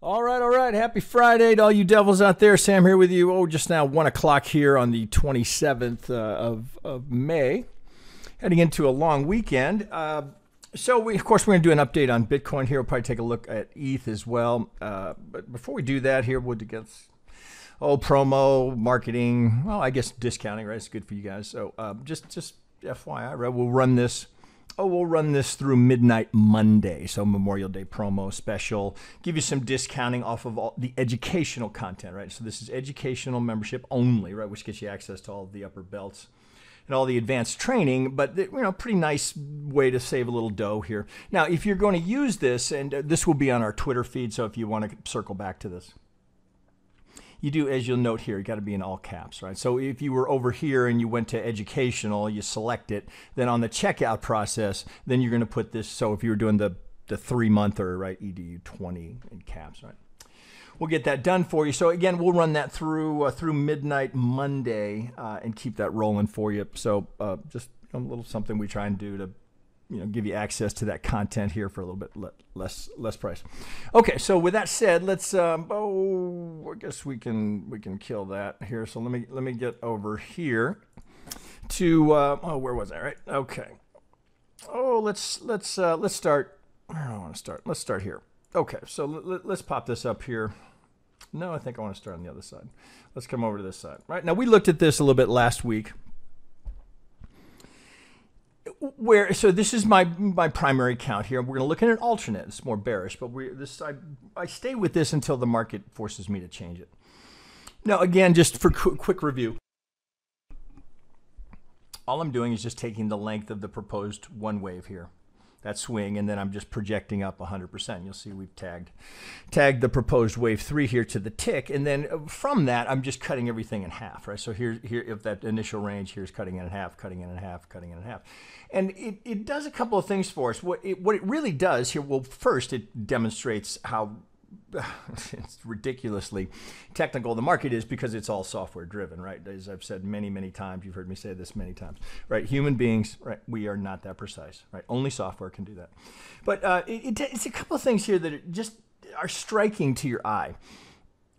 All right. Happy Friday to all you devils out there. Sam here with you. Just now 1 o'clock here on the 27th of May. Heading into a long weekend. Of course, we're going to do an update on Bitcoin here. We'll probably take a look at ETH as well. But before we do that here, we'll get promo, marketing, well, I guess discounting, right? It's good for you guys. So just FYI, right? We'll run this through midnight Monday. So Memorial Day promo special. Give you some discounting off of all the educational content, right? So this is educational membership only, right? Which gets you access to all of the upper belts and all the advanced training, but pretty nice way to save a little dough here. Now, if you're going to use this, and this will be on our Twitter feed, so if you want to circle back to this, you do, as you'll note here, you got to be in all caps, right? So if you were over here and you went to educational, you select it, then on the checkout process, then you're going to put this. So if you were doing the 3-monther, right, EDU 20 in caps, right? We'll get that done for you. So again, we'll run that through midnight Monday and keep that rolling for you. So just a little something we try and do to give you access to that content here for a little bit less price. Okay, so with that said, let's I guess we can kill that here. So let me get over here to where was I? Right? Okay. Let's start. Where do I want to start? Let's start here. Okay, so let's pop this up here. No, I think I want to start on the other side. Let's come over to this side. Right now, we looked at this a little bit last week. So this is my primary count here. We're going to look at an alternate. It's more bearish, but I stay with this until the market forces me to change it. Now, again, just for quick review, all I'm doing is just taking the length of the proposed one wave here, that swing, and then I'm just projecting up 100%. You'll see we've tagged the proposed wave 3 here to the tick, and then from that I'm just cutting everything in half, right? So here if that initial range here is cutting it in half, cutting it in half, cutting it in half, and it does a couple of things for us. What it really does here, well, first it demonstrates how it's ridiculously technical the market is, because it's all software driven, right? As I've said many times, you've heard me say this many times, right? Human beings, right? We are not that precise, right? Only software can do that. But it's a couple of things here that just are striking to your eye.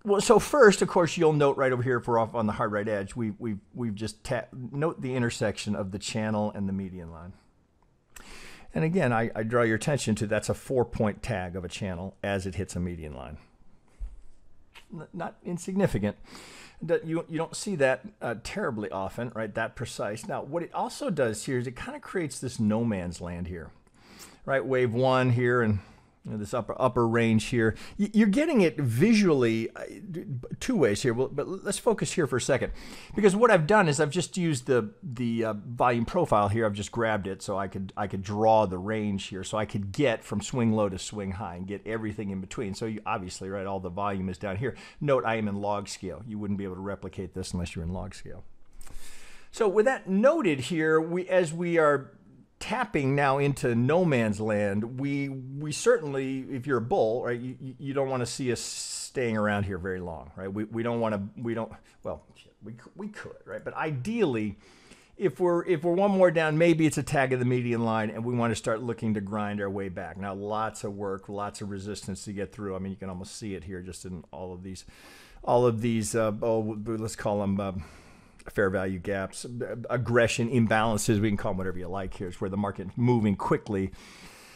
Well, so first, of course, you'll note right over here, if we're off on the hard right edge, we've just note the intersection of the channel and the median line. And again, I draw your attention to that's a 4-point tag of a channel as it hits a median line. Not insignificant. You don't see that terribly often, right? That precise. Now, what it also does here is it kind of creates this no man's land here, right? Wave 1 here and this upper range here. You're getting it visually 2 ways here, but let's focus here for a second, because what I've done is I've just used the volume profile here. I've just grabbed it so I could draw the range here, so I could get from swing low to swing high and get everything in between. So you obviously, right, all the volume is down here. Note I am in log scale. You wouldn't be able to replicate this unless you're in log scale. So with that noted here, as we are tapping now into no man's land, we certainly, if you're a bull, right, you don't want to see us staying around here very long, right? We could, right? But ideally, if we're one more down, maybe it's a tag of the median line, and we want to start looking to grind our way back. Now, lots of work, lots of resistance to get through. I mean, you can almost see it here just in all of these, let's call them fair value gaps, aggression imbalances, we can call them whatever you like here. It's where the market is moving quickly.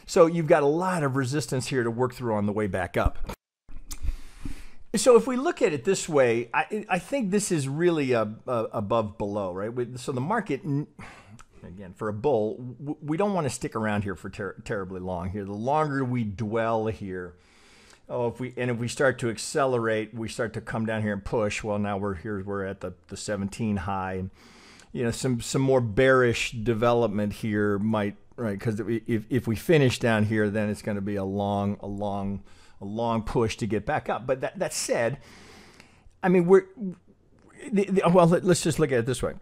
So you've got a lot of resistance here to work through on the way back up. So if we look at it this way, I think this is really above below, right? So the market, again, for a bull, we don't want to stick around here for terribly long here. The longer we dwell here, if we start to accelerate, we start to come down here and push. Well, now we're at the 17 high, and some more bearish development here might, right? Because if we finish down here, then it's going to be a long push to get back up. But that said, I mean let's just look at it this way.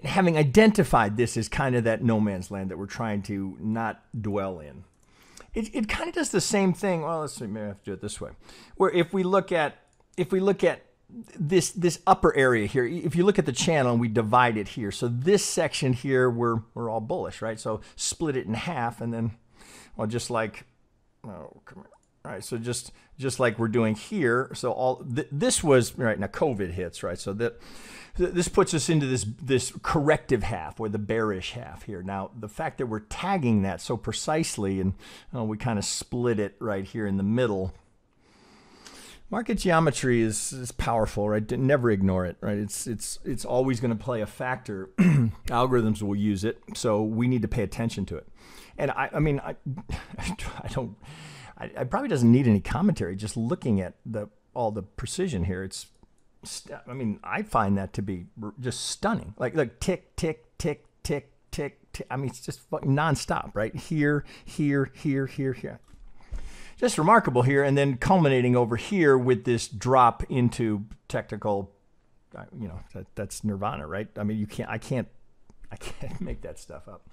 Having identified this as kind of that no man's land that we're trying to not dwell in. It kind of does the same thing. Well, let's see, maybe I have to do it this way. Where if we look at this upper area here, if you look at the channel and we divide it here, so this section here we're all bullish, right? So split it in half, and then, well, just like, oh, come here. All right, so just just like we're doing here. So this was, right, now COVID hits, right? So this puts us into this corrective half, or the bearish half here. Now, the fact that we're tagging that so precisely, and we kind of split it right here in the middle. Market geometry is powerful, right? Never ignore it, right? It's always going to play a factor. Algorithms will use it, so we need to pay attention to it. And I mean, I probably doesn't need any commentary. Just looking at all the precision here, I mean, I find that to be just stunning. Like tick, tick, tick, tick, tick, tick. I mean, it's just fucking nonstop, right? Here, here, here, here, here. Just remarkable here, and then culminating over here with this drop into technical, you know, that's nirvana, right? I mean, I can't make that stuff up.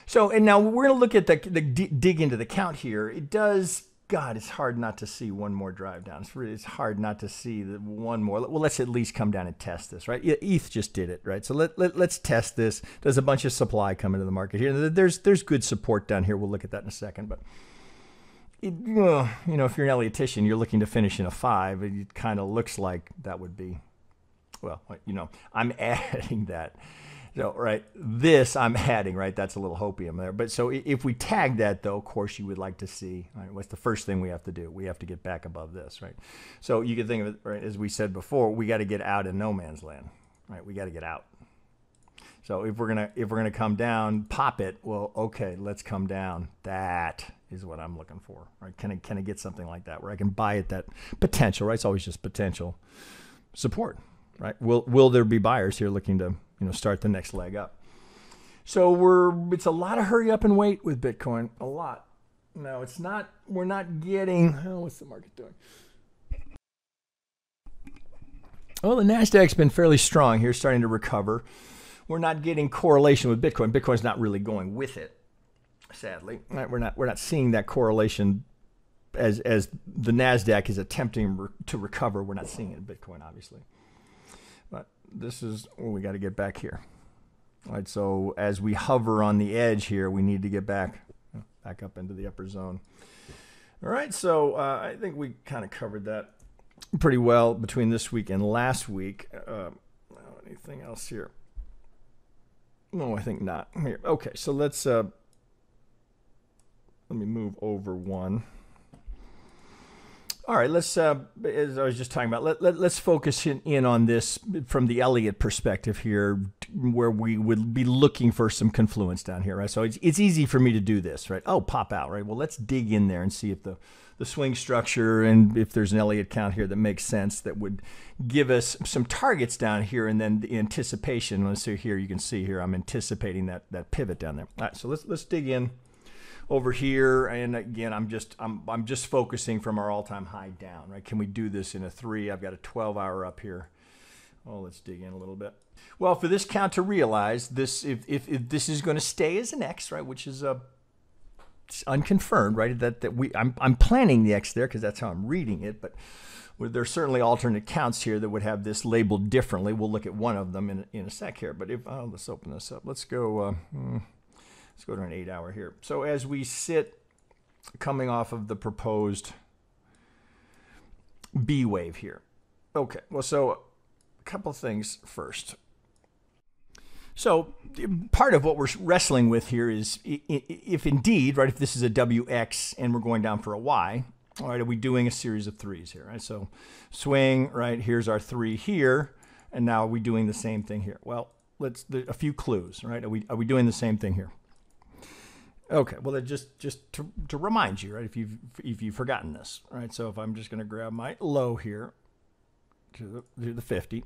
So, and now we're going to look at the dig into the count here. It does, God, it's hard not to see one more drive down. It's hard not to see the one more. Well, let's at least come down and test this, right? ETH just did it, right? So let's test this. There's a bunch of supply coming to the market here. There's good support down here. We'll look at that in a second, but you know, if you're an Elliottician, you're looking to finish in a 5. It kind of looks like that would be, well, you know, I'm adding that. So, right, this I'm adding, right? That's a little hopium there. But so if we tag that, though, of course, you would like to see, right, what's the first thing we have to do? We have to get back above this, right? So you can think of it, right, as we said before, we got to get out of no man's land, right? We got to get out. So if we're gonna come down, pop it. Well, okay, let's come down. That is what I'm looking for, right? Can I get something like that where I can buy at that potential, right? It's always just potential support, right? Will there be buyers here looking to, you know, start the next leg up? So it's a lot of hurry up and wait with Bitcoin, a lot. No, it's not. We're not getting. Oh, what's the market doing? Well, the Nasdaq's been fairly strong here, starting to recover. We're not getting correlation with Bitcoin. Bitcoin's not really going with it, sadly. Right? We're not seeing that correlation as the Nasdaq is attempting to recover. We're not seeing it in Bitcoin, obviously. But this is where we got to get back here. All right, so as we hover on the edge here, we need to get back up into the upper zone. All right, so I think we kind of covered that pretty well between this week and last week. Anything else here? No, I think not. Here, okay. So let's let me move over one. All right, let's. As I was just talking about, let's focus in on this from the Elliott perspective here, where we would be looking for some confluence down here, right? So it's easy for me to do this, right? Oh, pop out, right? Well, let's dig in there and see if the swing structure and if there's an Elliott count here that makes sense, that would give us some targets down here, and then the anticipation. Let's see here. You can see here I'm anticipating that pivot down there. All right, so let's dig in over here, and again, I'm just focusing from our all-time high down, right? Can we do this in a 3? I've got a 12-hour up here. Oh, let's dig in a little bit. Well, for this count to realize this, if this is going to stay as an X, right, which is it's unconfirmed, right? I'm planning the X there because that's how I'm reading it, but there's certainly alternate counts here that would have this labeled differently. We'll look at one of them in a sec here, but let's open this up. Let's go. Let's go to an 8-hour here. So as we sit coming off of the proposed B wave here. Okay, well, so a couple things first. So part of what we're wrestling with here is if indeed, right, if this is a WX and we're going down for a Y, all right, are we doing a series of 3s here, right? So swing, right, here's our 3 here, and now are we doing the same thing here? Well, a few clues, right? Are we doing the same thing here? Okay, well, just to remind you, right, if you've forgotten this, right? So if I'm just going to grab my low here to the 50,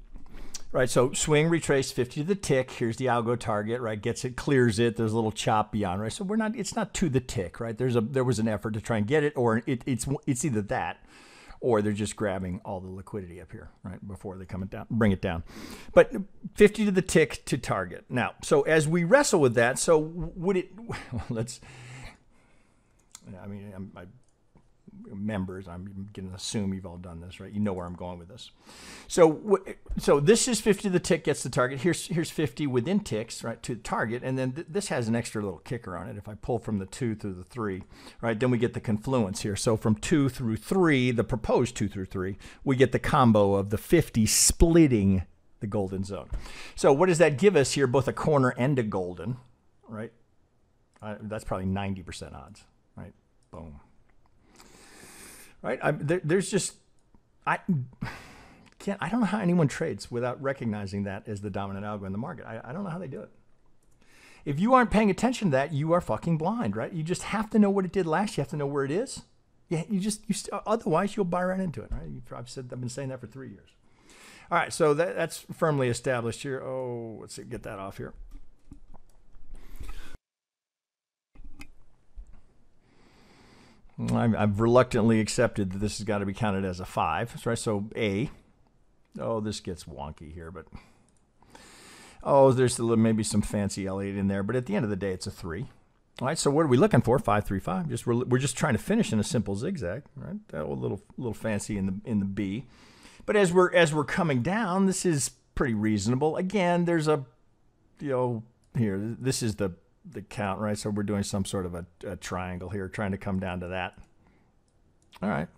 right? So swing, retrace 50 to the tick. Here's the algo target, right? Gets it, clears it. There's a little chop beyond, right? So it's not to the tick, right? There was an effort to try and get it, or it's either that, or they're just grabbing all the liquidity up here, right, before they bring it down. But 50 to the tick to target. Now, so as we wrestle with that, so would it, let's, I mean, members, I'm going to assume you've all done this, right? You know where I'm going with this. So this is 50 to the tick gets the target. Here's 50 within ticks, right, to the target. And then this has an extra little kicker on it. If I pull from the 2 through the 3, right, then we get the confluence here. So from 2 through 3, the proposed 2 through 3, we get the combo of the 50 splitting the golden zone. So what does that give us here? Both a corner and a golden, right? That's probably 90% odds, right? Boom. Right? There's just, I don't know how anyone trades without recognizing that as the dominant algo in the market. I don't know how they do it. If you aren't paying attention to that, you are fucking blind, right? You just have to know what it did last. You have to know where it is. Yeah, otherwise you'll buy right into it, right? I've been saying that for 3 years. All right, so that's firmly established here. Oh, let's see, get that off here. I've reluctantly accepted that this has got to be counted as a 5, right? So A. Oh, this gets wonky here, but there's maybe some fancy Elliott in there, but at the end of the day, it's a 3. All right, so what are we looking for? 5, 3, 5. We're just trying to finish in a simple zigzag, right? A little fancy in the B, but as we're coming down, this is pretty reasonable. Again, there's a here. This is the count, right? So we're doing some sort of a triangle here, trying to come down to that. All right.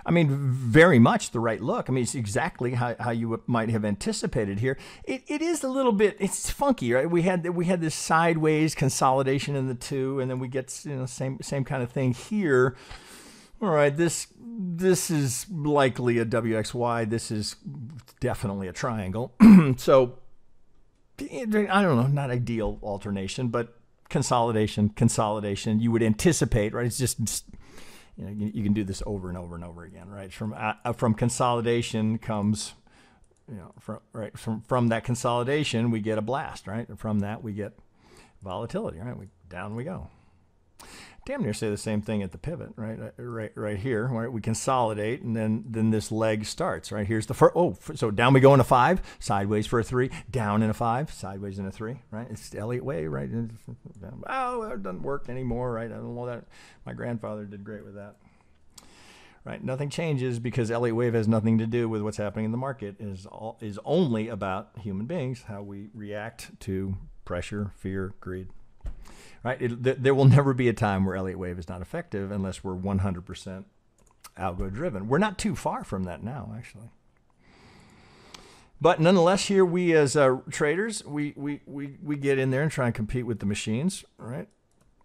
I mean, very much the right look. I mean, it's exactly how you might have anticipated here. It is a little bit, it's funky, right? We had this sideways consolidation in the 2, and then we get same kind of thing here. All right, this is likely a WXY. This is definitely a triangle. So I don't know, not ideal alternation, but consolidation, you would anticipate, right? It's just, you can do this over and over and over again, right? From consolidation comes, from that consolidation, we get a blast, right? From that, we get volatility, right? Down we go. Damn near say the same thing at the pivot, right? Right here, right? We consolidate, and then this leg starts, right? Here's the first. So down we go in a 5, sideways for a 3, down in a 5, sideways in a 3, right? It's the Elliott Wave, right? Oh, it doesn't work anymore, right? I don't know that. My grandfather did great with that, right? Nothing changes because Elliott Wave has nothing to do with what's happening in the market. It is only about human beings, how we react to pressure, fear, greed. Right? There will never be a time where Elliott Wave is not effective unless we're 100% algo driven. We're not too far from that now, actually. But nonetheless, here we as traders, we get in there and try and compete with the machines, right?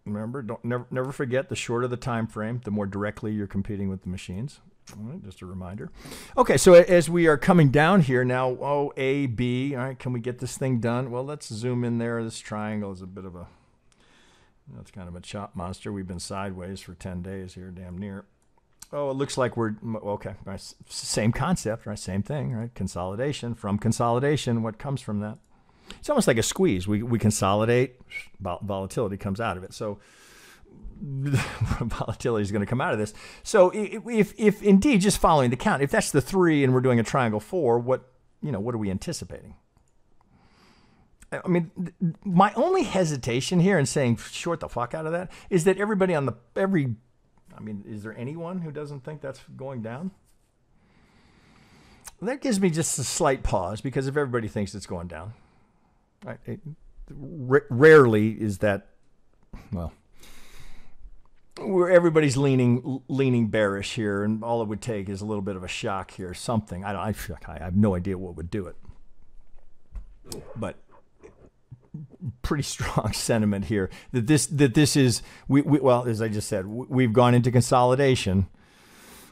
Remember, never forget, the shorter the time frame, the more directly you're competing with the machines. All right, just a reminder. Okay, so as we are coming down here now, A, B, all right, can we get this thing done? Well, let's zoom in there. This triangle is a bit of a, that's kind of a chop monster. We've been sideways for 10 days here, damn near. Oh, it looks like we're, okay, right, same concept, right? Same thing, right? Consolidation. From consolidation, what comes from that? It's almost like a squeeze. We consolidate, volatility comes out of it. So volatility is going to come out of this. So if indeed, just following the count, if that's the 3 and we're doing a triangle 4, what are we anticipating? I mean, my only hesitation here in saying short the fuck out of that is that everybody I mean, is there anyone who doesn't think that's going down? That gives me just a slight pause, because if everybody thinks it's going down, right, rarely is that, well, where everybody's leaning bearish here, and all it would take is a little bit of a shock here, something. I have no idea what would do it, but pretty strong sentiment here that this is well, as I just said, we've gone into consolidation.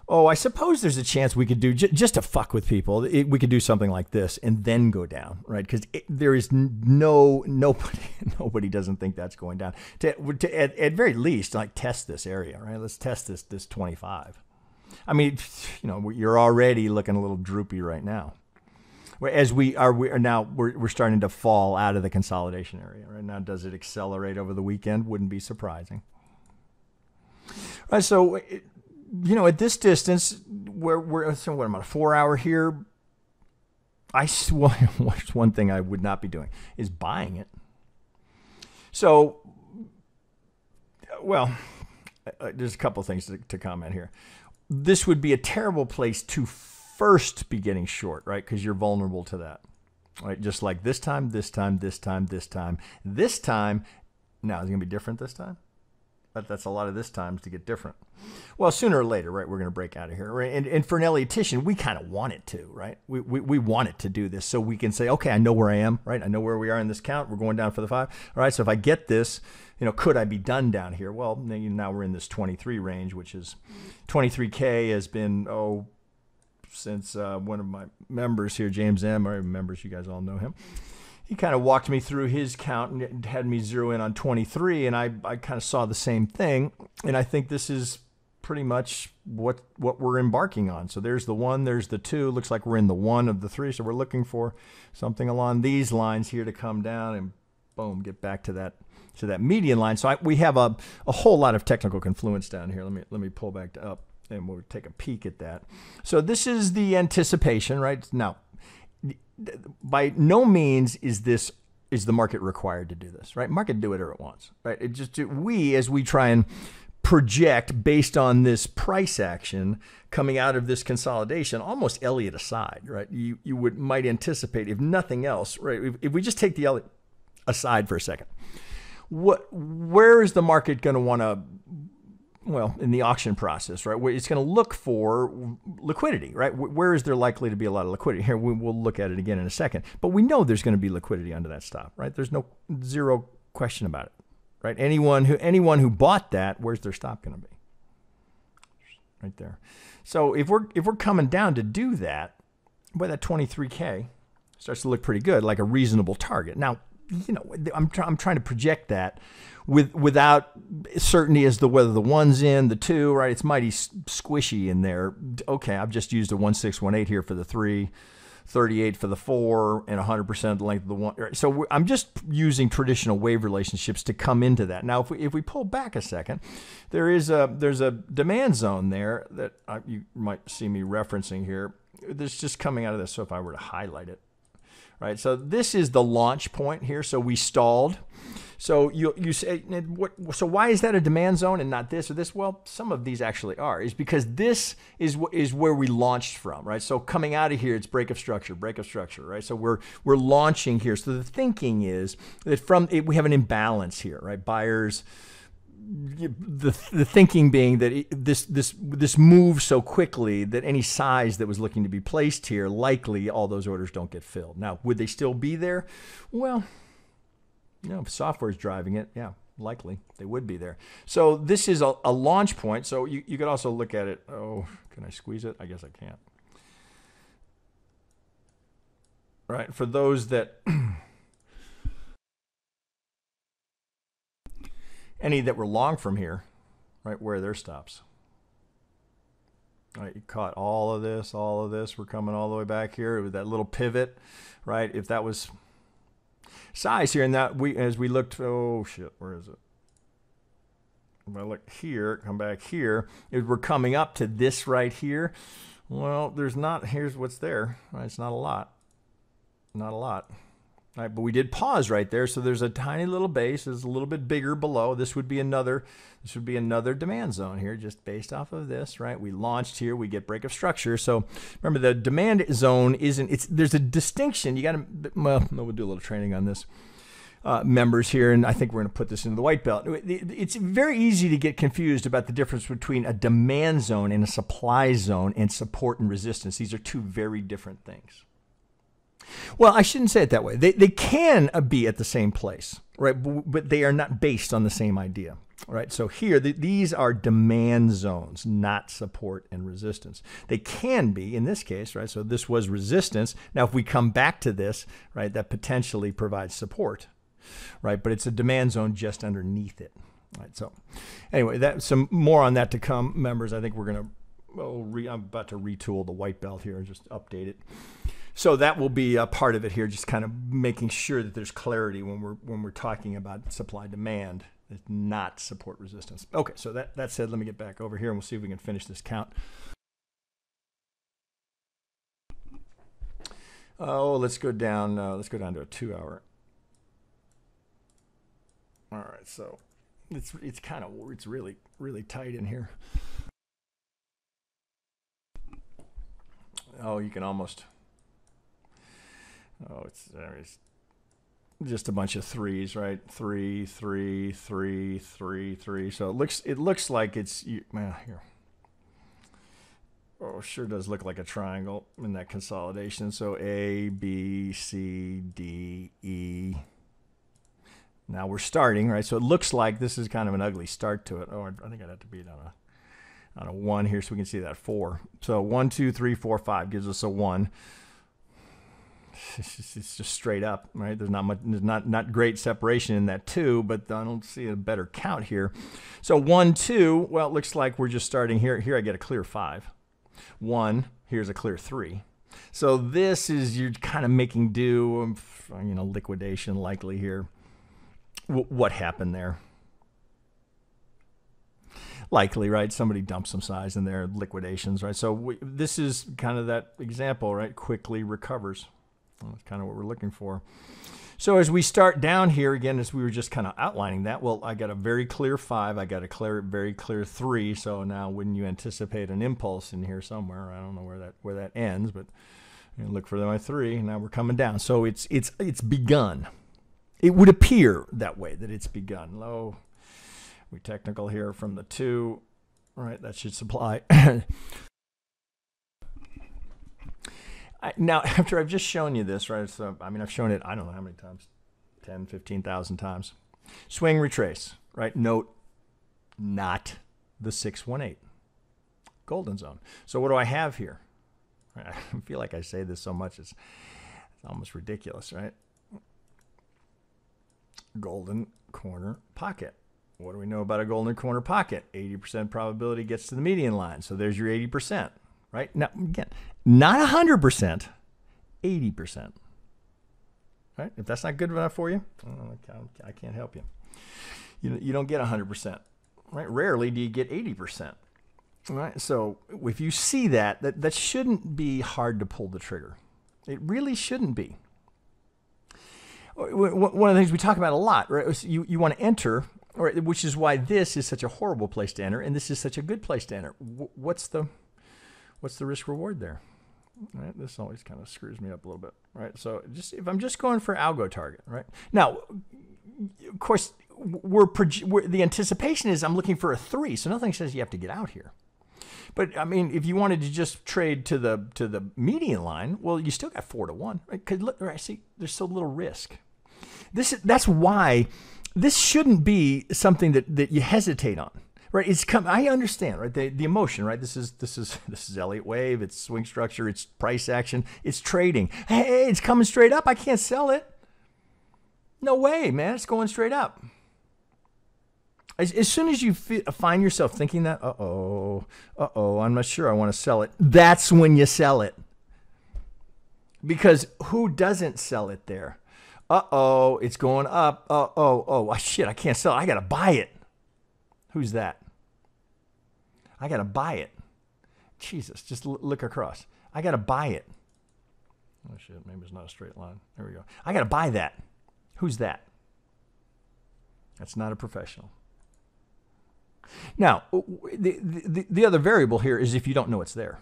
Oh, I suppose there's a chance we could do, just to fuck with people, we could do something like this and then go down, right? Because there is nobody doesn't think that's going down. At very least, like, test this area, right? Let's test this 25. I mean, you're already looking a little droopy right now. As we're starting to fall out of the consolidation area right now. Does it accelerate over the weekend? Wouldn't be surprising. All right, so at this distance, what am I, a 4 hour here? One thing I would not be doing is buying it. So, well, there's a couple of things to comment here. This would be a terrible place to first be getting short, right? Because you're vulnerable to that, right? Just like this time, this time, this time, this time, this time. Now, is it going to be different this time? That's a lot of this times to get different. Well, sooner or later, right, we're going to break out of here, right? And for an Elliottian, we kind of want it to, right? We want it to do this so we can say, okay, I know where I am, right? I know where we are in this count. We're going down for the 5. All right, so if I get this, could I be done down here? Well, now we're in this 23 range, which is 23K has been, since one of my members here, James M., or members, you guys all know him. He kind of walked me through his count and had me zero in on 23, and I kind of saw the same thing. And I think this is pretty much what we're embarking on. So there's the 1, there's the 2. Looks like we're in the 1 of the 3. So we're looking for something along these lines here to come down and boom, get back to that median line. So we have a whole lot of technical confluence down here. Let me pull back up and we'll take a peek at that. So this is the anticipation, right? Now, by no means is the market required to do this, right? Market do whatever it wants, right? As we try and project based on this price action coming out of this consolidation, almost Elliott aside, right? You might anticipate, if nothing else, right? If we just take the Elliott aside for a second, where is the market going to want to? Well, in the auction process, right, where it's going to look for liquidity, right? Where is there likely to be a lot of liquidity? Here, we'll look at it again in a second. But we know there's going to be liquidity under that stop, right? There's zero question about it, right? Anyone who bought that, where's their stop going to be? Right there. So if we're coming down to do that, boy, that 23K starts to look pretty good, like a reasonable target. Now, I'm trying to project that without certainty as to whether the 1's in, the 2, right? It's mighty squishy in there. Okay, I've just used a 1618 here for the 3, 38 for the 4, and 100% of the length of the 1. Right? So I'm just using traditional wave relationships to come into that. Now, if we pull back a second, there's a demand zone there that you might see me referencing here. That's just coming out of this. So if I were to highlight it, right? So this is the launch point here. So we stalled. So you say, so why is that a demand zone and not this or this? Well, some of these actually are. Is because this is where we launched from, right? So coming out of here, it's break of structure, right? So we're launching here. So the thinking is that we have an imbalance here, right? Buyers. The thinking being that this moves so quickly that any size that was looking to be placed here, likely all those orders don't get filled. Now, would they still be there? Well, if software is driving it, yeah, likely they would be there. So this is a launch point. So you could also look at it. Oh, can I squeeze it? I guess I can't. Right, for those that any that were long from here, right, where are their stops? All right, you caught all of this. We're coming all the way back here with that little pivot, right? If that was size here, and that as we looked, oh shit, where is it? If I look here, come back here, we're coming up to this right here. Well, here's what's there. Right, it's not a lot. Not a lot. All right, but we did pause right there, so there's a tiny little base. It's a little bit bigger below. This would be another demand zone here, just based off of this, right? We launched here, we get break of structure. So remember, the demand zone there's a distinction. You got to, well, we'll do a little training on this. Members here, and I think we're going to put this into the white belt. It's very easy to get confused about the difference between a demand zone and a supply zone and support and resistance. These are two very different things. Well, I shouldn't say it that way. They can be at the same place, right? But they are not based on the same idea, right? So here, these are demand zones, not support and resistance. They can be in this case, right? So this was resistance. Now, if we come back to this, right, that potentially provides support, right? But it's a demand zone just underneath it, right? So anyway, some more on that to come, members. I think we're going to, I'm about to retool the white belt here and just update it. So that will be a part of it here, just kind of making sure that there's clarity when we're talking about supply demand, it's not support resistance. Okay, so that said, let me get back over here and we'll see if we can finish this count. Oh, let's go down to a 2 hour. All right, so it's kind of, it's really tight in here. Oh, you can almost, oh, it's just a bunch of threes, right? 3, 3, 3, 3, 3. So it looks like it's, well, here. Oh, sure does look like a triangle in that consolidation. So A, B, C, D, E. Now we're starting, right? So it looks like this is kind of an ugly start to it. Oh, I think I'd have to beat on a 1 here so we can see that 4. So 1, 2, 3, 4, 5 gives us a 1. It's just straight up, right? There's not much, there's not great separation in that 2, but I don't see a better count here. So 1, 2, well, it looks like we're just starting here. Here I get a clear 5. 1, here's a clear 3. So this is, you're kind of making do, you know, liquidation likely here. What happened there? Likely, right? Somebody dumped some size in there, liquidations, right? So this is kind of that example, right? Quickly recovers. That's kind of what we're looking for. So as we start down here, again, as we were just kind of outlining that, well, I got a very clear 5. I got a very clear 3. So now wouldn't you anticipate an impulse in here somewhere? I don't know where that ends, but you know, look for my 3. Now we're coming down. So it's begun. It would appear that way, that it's begun. Low. We technical here from the 2. Right, that should supply. Now, after I've just shown you this, right, so, I mean, I've shown it, I don't know how many times, 10, 15,000 times. Swing, retrace, right? Note, not the 618. Golden zone. So what do I have here? I feel like I say this so much, it's almost ridiculous, right? Golden corner pocket. What do we know about a golden corner pocket? 80% probability gets to the median line. So there's your 80%. Right? Now, again, not 100%, 80%. Right? If that's not good enough for you, I can't help you. You don't get 100%. Right? Rarely do you get 80%. Right? So if you see that shouldn't be hard to pull the trigger. It really shouldn't be. One of the things we talk about a lot, right? You want to enter, right, which is why this is such a horrible place to enter, and this is such a good place to enter. What's the risk reward there? Right? This always kind of screws me up a little bit, right? So just if I'm just going for algo target, right? Now, of course, the anticipation is I'm looking for a 3, so nothing says you have to get out here. But I mean, if you wanted to just trade to the median line, well, you still got 4 to 1, right? Because look, right, see, there's so little risk. That's why this shouldn't be something that you hesitate on. Right, I understand, right? The emotion, right? This is Elliott Wave. It's swing structure. It's price action. It's trading. Hey, it's coming straight up. I can't sell it. No way, man. It's going straight up. As soon as you find yourself thinking that, I'm not sure I want to sell it. That's when you sell it. Because who doesn't sell it there? It's going up. Shit, I can't sell it. I got to buy it. Who's that? I got to buy it. Jesus, just look across. I got to buy it. Oh, shit, maybe it's not a straight line. There we go. I got to buy that. Who's that? That's not a professional. Now, the other variable here is if you don't know it's there.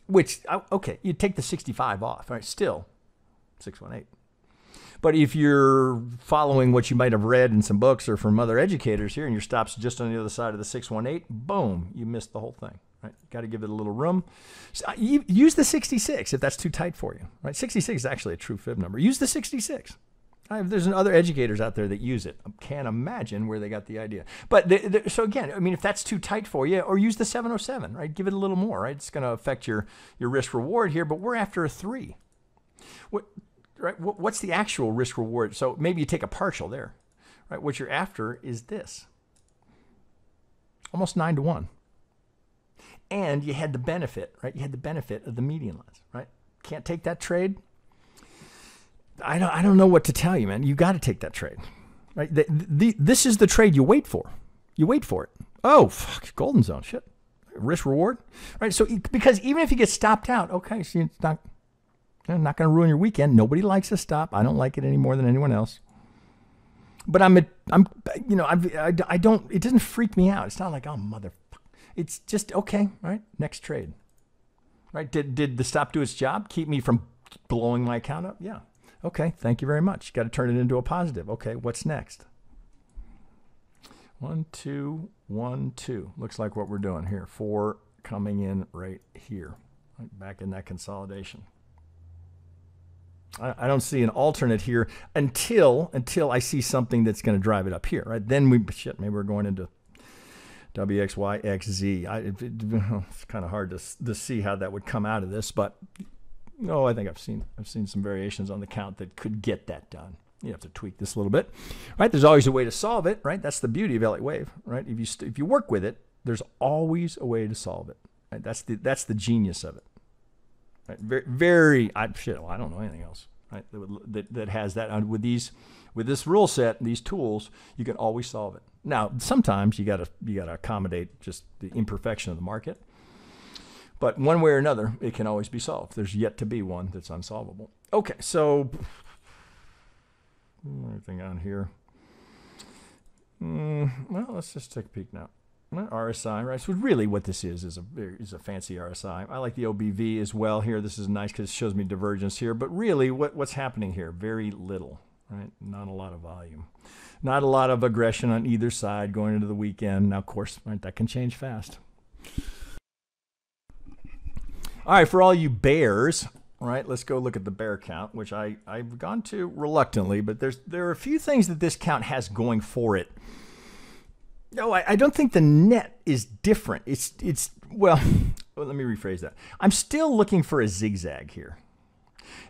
Which, okay, you take the 65 off, right? Still, 618. But if you're following what you might have read in some books or from other educators here, and your stop's just on the other side of the 618, boom, you missed the whole thing. Right? Got to give it a little room. So use the 66 if that's too tight for you. Right? 66 is actually a true fib number. Use the 66. There's other educators out there that use it. I can't imagine where they got the idea. But so again, I mean, if that's too tight for you, or use the 707. Right? Give it a little more. Right? It's going to affect your risk reward here. But we're after a 3. Right? What's the actual risk reward? So maybe you take a partial there, right? What you're after is this, almost 9 to 1, and you had the benefit, right? You had the benefit of the median lines, right? Can't take that trade. I don't know what to tell you, man. You got to take that trade, right? This is the trade you wait for. You wait for it. Oh, fuck, golden zone, shit, risk reward, right? So because even if you get stopped out, okay, so it's not going to ruin your weekend. Nobody likes a stop. I don't like it any more than anyone else. But you know, I don't, it doesn't freak me out. It's not like, oh, it's just, okay, right, next trade. Right, did the stop do its job? Keep me from blowing my account up? Yeah. Okay, thank you very much. Got to turn it into a positive. Okay, what's next? 1, 2, 1, 2. Looks like what we're doing here. 4 coming in right here, right back in that consolidation. I don't see an alternate here until I see something that's going to drive it up here, right? Then maybe we're going into WXYXZ. It's kind of hard to see how that would come out of this, but no, I think I've seen some variations on the count that could get that done. You have to tweak this a little bit, right? There's always a way to solve it, right? That's the beauty of Elliott Wave, right? If you work with it, there's always a way to solve it. Right? That's the genius of it. Right? I don't know anything else, right? That has that. With this rule set, these tools, you can always solve it. Now, sometimes you gotta accommodate just the imperfection of the market, but one way or another, it can always be solved. There's yet to be one that's unsolvable. Okay, so anything on here? Well, let's just take a peek now. RSI, right? So really what this is a fancy RSI. I like the OBV as well here. This is nice because it shows me divergence here. But really what's happening here? Very little, right? Not a lot of volume. Not a lot of aggression on either side going into the weekend. Now, of course, right, that can change fast. All right, for all you bears, right, let's go look at the bear count, which I've gone to reluctantly, but there are a few things that this count has going for it. No, I don't think the net is different. Well, let me rephrase that. I'm still looking for a zigzag here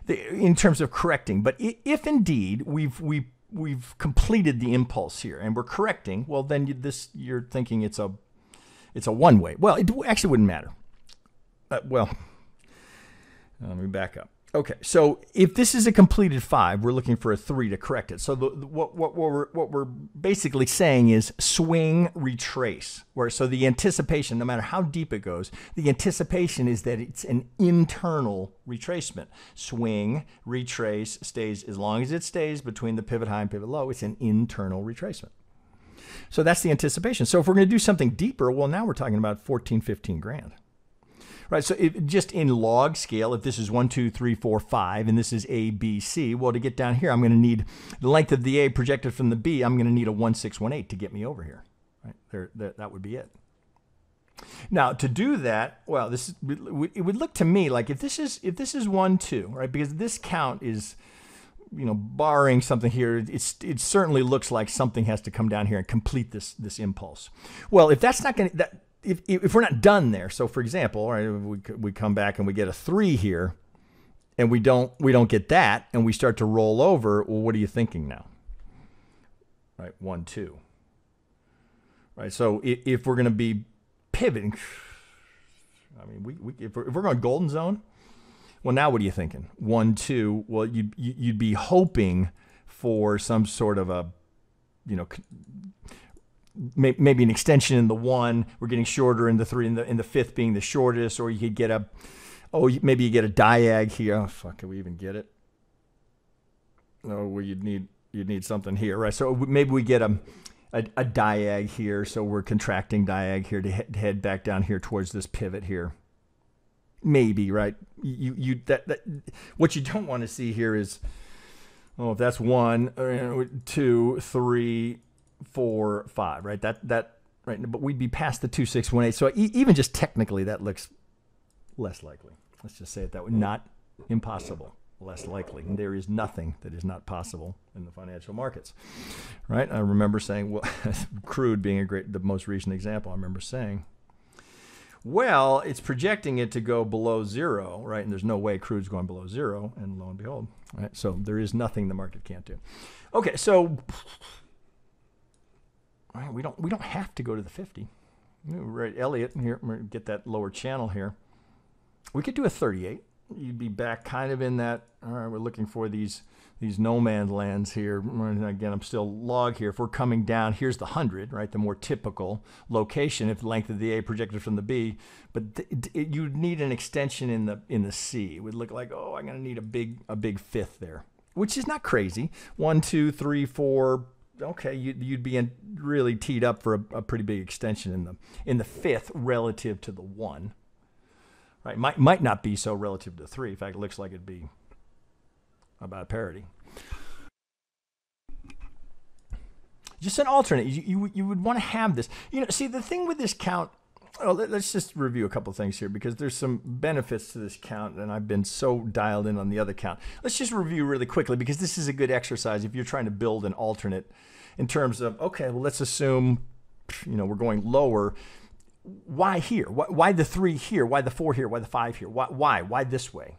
in terms of correcting. But if indeed we've completed the impulse here and we're correcting, well, then you're thinking it's a one-way. Well, it actually wouldn't matter. Well, let me back up. Okay, so if this is a completed 5, we're looking for a 3 to correct it. So what we're basically saying is swing, retrace. So the anticipation, no matter how deep it goes, the anticipation is that it's an internal retracement. Swing, retrace, stays as long as it stays between the pivot high and pivot low. It's an internal retracement. So that's the anticipation. So if we're going to do something deeper, well, now we're talking about 14, 15 grand. Right, so just in log scale, if this is 1, 2, 3, 4, 5, and this is A, B, C, well, to get down here, I'm going to need the length of the A projected from the B. I'm going to need a 1,618 to get me over here. Right, that would be it. Now, to do that, well, it would look to me like if this is 1, 2, right, because this count is, you know, barring something here, it certainly looks like something has to come down here and complete this impulse. Well, if that's not going to if we're not done there, so for example, right, we come back and we get a 3 here, and we don't get that, and we start to roll over. Well, what are you thinking now? Right, 1, 2. Right, so if we're going to be pivoting, I mean, if we're going golden zone, well, now what are you thinking? 1, 2. Well, you'd be hoping for some sort of a, you know, maybe an extension in the 1, we're getting shorter in the 3, in the 5th being the shortest, or you could get maybe you get a diag here. Oh, fuck, can we even get it? Oh, well, you'd need something here, right? So maybe we get a diag here, so we're contracting diag here to head back down here towards this pivot here. Maybe, right? What you don't want to see here is, oh, if that's 1, 2, 3, 4, 5, right? That right, but we'd be past the 2, 6, 1, 8. So even just technically, that looks less likely. Let's just say it that way. Not impossible, less likely. And there is nothing that is not possible in the financial markets, right? I remember saying, well, crude being the most recent example. I remember saying, well, it's projecting it to go below 0, right? And there's no way crude's going below 0, and lo and behold, right? So there is nothing the market can't do. Okay, so. Right, we don't have to go to the 50. Right, Elliott here, get that lower channel here. We could do a 38. You'd be back kind of in that. All right, we're looking for these no man's lands here. And again, I'm still log here. If we're coming down, here's the 100, right? The more typical location if the length of the A projected from the B. But you'd need an extension in the C. It would look like, oh, I'm going to need a big 5th there, which is not crazy. 1, 2, 3, 4. okay, you'd be really teed up for a pretty big extension in the fifth relative to the 1. Right? Might not be so relative to 3. In fact, it looks like it'd be about parity. Just an alternate. You would want to have this. See, the thing with this count, let's just review a couple of things here because there's some benefits to this count, and I've been so dialed in on the other count. Let's just review really quickly because this is a good exercise if you're trying to build an alternate in terms of, okay, well, let's assume, we're going lower. Why here? Why the 3 here? Why the 4 here? Why the 5 here? Why this way?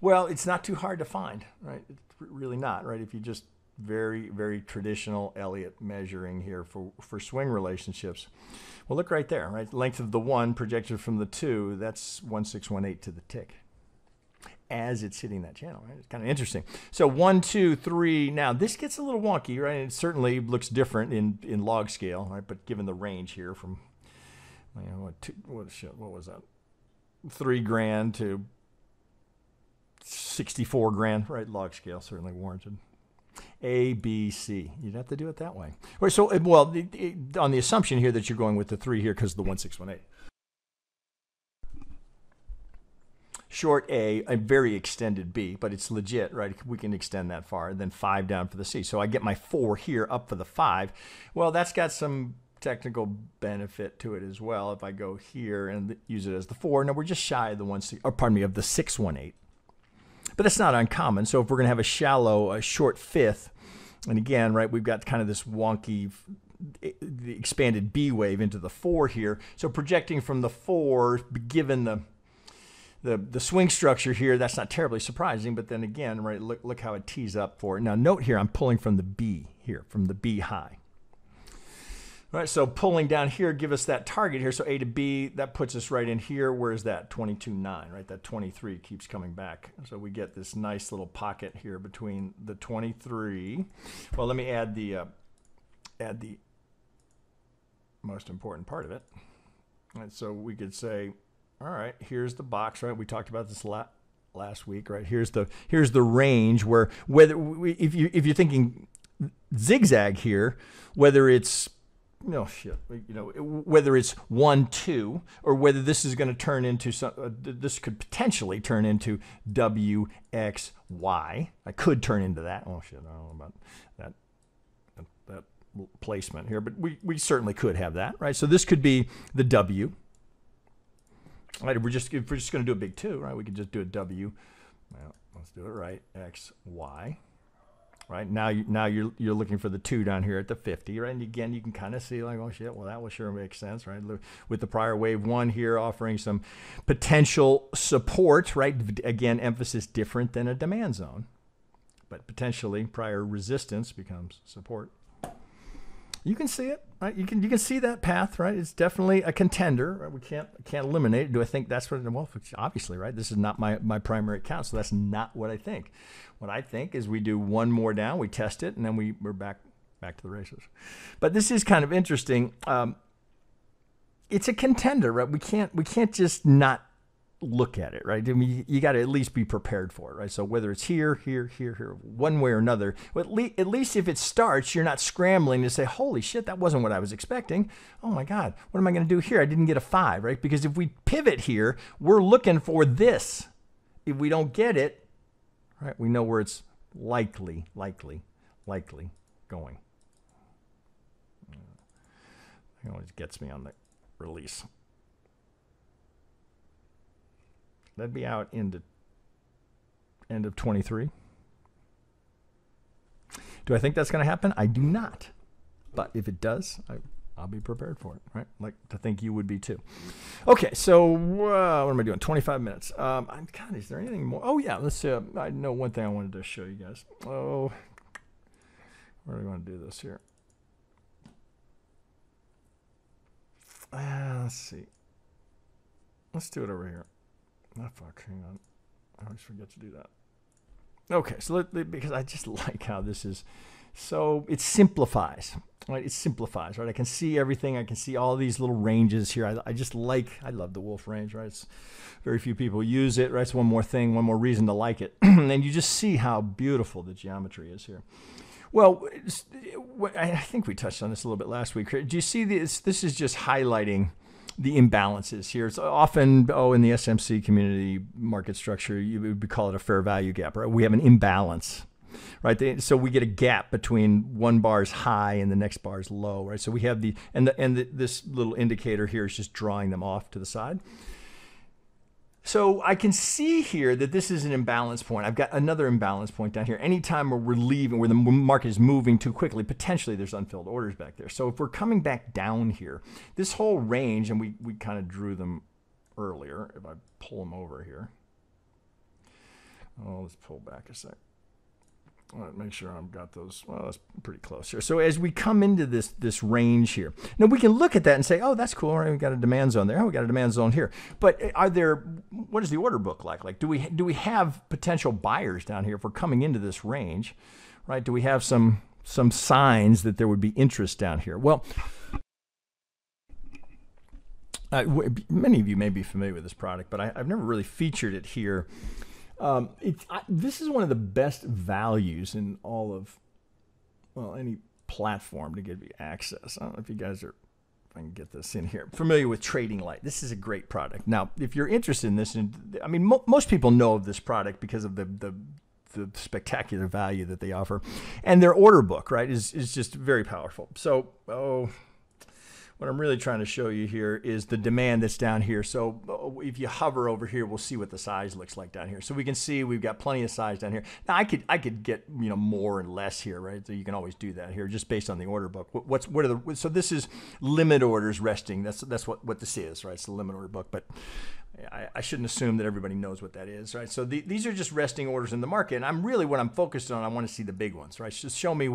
Well, it's not too hard to find, right? It's really not, right? If you just very, very traditional Elliott measuring here for swing relationships. Well, look right there, right? Length of the 1 projected from the 2, that's 1618 to the tick as it's hitting that channel, right? It's kind of interesting. So 1, 2, 3. Now, this gets a little wonky, right? It certainly looks different in log scale, right? But given the range here from, what was that? 3 grand to 64 grand, right? Log scale certainly warranted. A, B, C. You'd have to do it that way. So, well, on the assumption here that you're going with the 3 here because of the 1618. Short A very extended B, but it's legit, right? We can extend that far. And then 5 down for the C. So I get my 4 here up for the 5. Well, that's got some technical benefit to it as well. If I go here and use it as the 4. Now, we're just shy of the of the 618. But that's not uncommon. So if we're going to have a short 5th, and again, right, we've got kind of this wonky the expanded B wave into the 4 here. So projecting from the 4, given the swing structure here, that's not terribly surprising. But then again, right, look how it tees up for it. Now note here, I'm pulling from the B here, from the B high. All right, so pulling down here, give us that target here. So A to B, that puts us right in here. Where is that? 22.9, right? That 23 keeps coming back. So we get this nice little pocket here between the 23. Well, let me add the most important part of it. All right, so we could say, all right, here's the box, right? We talked about this last week, right? Here's the range where if you're thinking zigzag here, whether it's whether it's 1, 2, or whether this is going to turn into this could potentially turn into W, X, Y. I could turn into that. Oh shit, I don't know about that placement here, but we certainly could have that, right? So this could be the W. Right? If we're just going to do a big 2, right? We could just do a W. Well, let's do it right. X, Y. Right now you're looking for the 2 down here at the 50, right? And again, you can kind of see like, oh shit, well that will sure make sense, right? With the prior wave 1 here offering some potential support, right? Again, emphasis different than a demand zone, but potentially prior resistance becomes support. You can see it, right? You can see that path, right? It's definitely a contender. Right? We can't eliminate it. Do I think that's what? Well, obviously, right? This is not my primary count, so that's not what I think. What I think is we do 1 more down, we test it, and then we're back to the races. But this is kind of interesting. It's a contender, right? We can't just not look at it, right? I mean, you got to at least be prepared for it, right? So whether it's here, one way or another, at least if it starts, you're not scrambling to say, holy shit, that wasn't what I was expecting. Oh my God, what am I going to do here? I didn't get a 5, right? Because if we pivot here, we're looking for this. If we don't get it, right, we know where it's likely going. It always gets me on the release. That'd be out into end of 23. Do I think that's going to happen? I do not. But if it does, I'll be prepared for it, right? Like to think you would be too. Okay, so what am I doing? 25 minutes. God, is there anything more? Oh, yeah, let's see. I know one thing I wanted to show you guys. Oh, where do we want to do this here? Let's see. Let's do it over here. Oh, fuck, hang on. I always forget to do that. Okay, so because I just like how this is so, it simplifies, right? It simplifies, right? I can see everything. I can see all these little ranges here. I love the Wolf range, right? It's very few people use it, right? It's one more thing, one more reason to like it. And you just see how beautiful the geometry is here. Well, I think we touched on this a little bit last week. Do you see this? This is just highlighting the imbalances here. It's often, in the SMC community market structure, you would call it a fair value gap, right? We have an imbalance, right? So we get a gap between one bar's high and the next bar's low, right? So we have this little indicator here is just drawing them off to the side. So I can see here that this is an imbalance point. I've got another imbalance point down here. Anytime where we're leaving, where the market is moving too quickly, potentially there's unfilled orders back there. So if we're coming back down here, this whole range, and we kind of drew them earlier. If I pull them over here. Oh, let's pull back a sec. All right, make sure I've got those. Well, that's pretty close here. So as we come into this range here, now we can look at that and say, oh, that's cool. Right? We got a demand zone there. Oh, we got a demand zone here. But what does the order book like? Like, do we have potential buyers down here if we're coming into this range, right? Do we have some signs that there would be interest down here? Well, many of you may be familiar with this product, but I've never really featured it here. This is one of the best values in all of, any platform to give you access. I don't know if you guys are, if I can get this in here, familiar with Trading Light. This is a great product. Now, if you're interested in this, I mean, most people know of this product because of the spectacular value that they offer, and their order book, right, is just very powerful. So, what I'm really trying to show you here is the demand that's down here. So if you hover over here, we'll see what the size looks like down here. So we can see we've got plenty of size down here. Now I could get more and less here, right? So you can always do that here just based on the order book. So this is limit orders resting. That's what this is, right? It's the limit order book, but I shouldn't assume that everybody knows what that is, right? So these are just resting orders in the market, and what I'm focused on, I want to see the big ones, right? Just show me,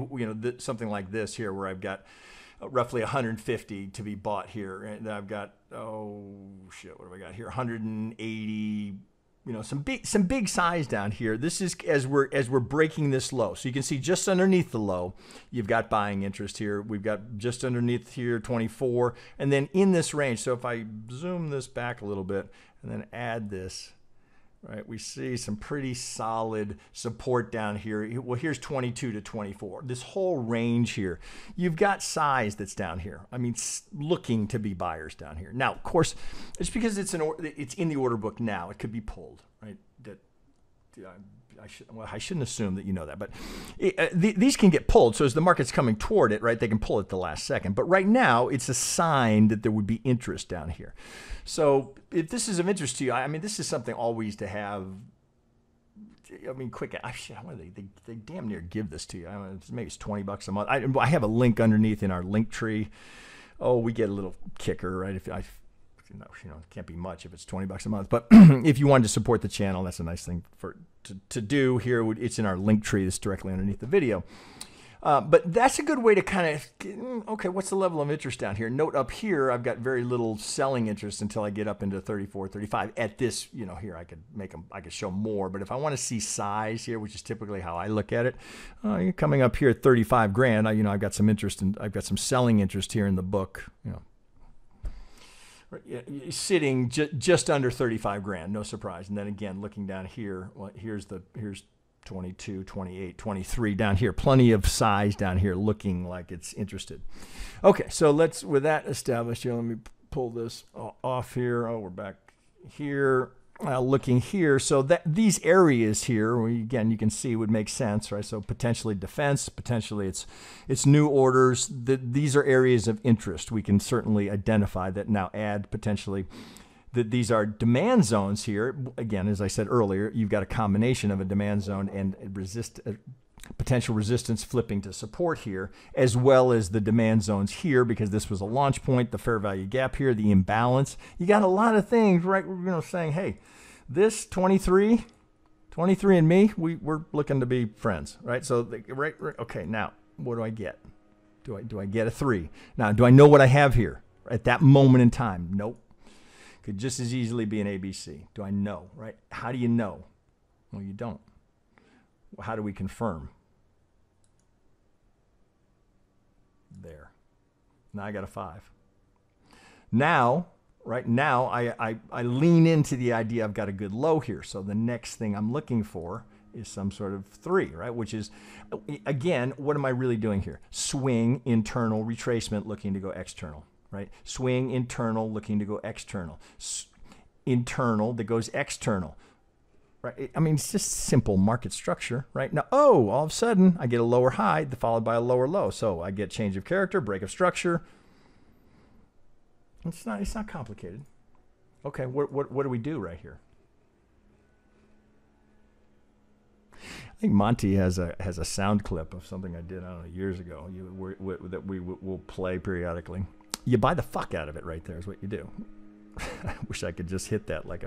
something like this here where I've got roughly 150 to be bought here, and I've got what do I got here? 180. Some big size down here. This is as we're breaking this low. So you can see just underneath the low, you've got buying interest here. We've got just underneath here 24, and then in this range. So if I zoom this back a little bit and then add this. Right, we see some pretty solid support down here. Well, here's 22 to 24. This whole range here, you've got size that's down here. I mean, looking to be buyers down here. Now, of course, it's because it's in the order book now. It could be pulled, right? I shouldn't assume that you know that, but these can get pulled. So as the market's coming toward it, right, they can pull it the last second. But right now, it's a sign that there would be interest down here. So if this is of interest to you, I mean, this is something always to have. I mean, quick. They damn near give this to you. I don't know, maybe it's $20 a month. I have a link underneath in our link tree. Oh, we get a little kicker, right? If it can't be much if it's $20 a month. But if you wanted to support the channel, that's a nice thing to do here. It's in our link tree. It's directly underneath the video. But that's a good way to kind of, okay, what's the level of interest down here? Note up here, I've got very little selling interest until I get up into 34, 35. At this, here I could show more. But if I want to see size here, which is typically how I look at it, you're coming up here at 35 grand. I've got some interest and I've got some selling interest here in the book. Sitting just under 35 grand, no surprise. And then again, looking down here, well, here's 22, 28, 23 down here. Plenty of size down here looking like it's interested. Okay, so with that established here, let me pull this off here. Oh, we're back here. Looking here, so that these areas here, again, you can see would make sense, right? So potentially defense, potentially it's new orders. These are areas of interest. We can certainly identify that now. Add potentially that these are demand zones here. Again, as I said earlier, you've got a combination of a demand zone and potential resistance flipping to support here, as well as the demand zones here, because this was a launch point, the fair value gap here, the imbalance. You got a lot of things, right? We're saying, hey, this 23 and me, we're looking to be friends, right? So, right, okay, now, what do I get? Do I get a 3? Now, do I know what I have here at that moment in time? Nope. Could just as easily be an ABC. Do I know, right? How do you know? Well, you don't. Well, how do we confirm? There. Now I got a 5. Now, right now, I lean into the idea I've got a good low here. So the next thing I'm looking for is some sort of 3, right? Which is, again, what am I really doing here? Swing, internal, retracement, looking to go external, right? Swing, internal, looking to go external. Internal that goes external, right? I mean, it's just simple market structure, right? Now, all of a sudden, I get a lower high followed by a lower low. So I get change of character, break of structure. It's not complicated. Okay, what do we do right here? I think Monty has a sound clip of something I did, I don't know, years ago that we will play periodically. You buy the fuck out of it right there is what you do. I wish I could just hit that like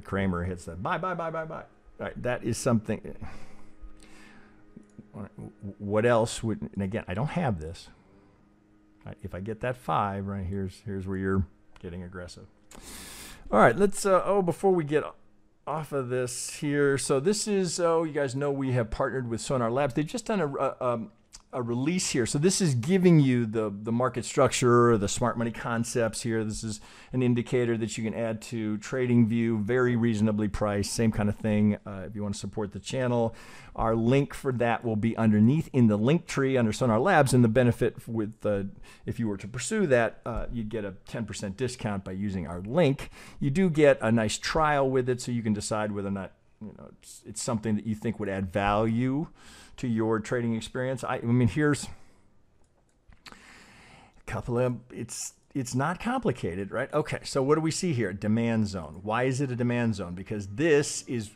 Kramer hits that. Buy. All right, that is something. What else would, and again, I don't have this. Right, if I get that 5, right, here's where you're getting aggressive. All right, let's, before we get off of this here. So this is, you guys know we have partnered with Sonar Labs. They've just done a release here. So this is giving you the market structure, the smart money concepts here. This is an indicator that you can add to TradingView, very reasonably priced, same kind of thing. If you want to support the channel, our link for that will be underneath in the link tree under Sonar Labs. And the benefit with, if you were to pursue that, you'd get a 10% discount by using our link. You do get a nice trial with it, so you can decide whether or not it's something that you think would add value to your trading experience. I mean, here's a couple of, it's not complicated, right? Okay, so what do we see here? Demand zone. Why is it a demand zone? Because this is,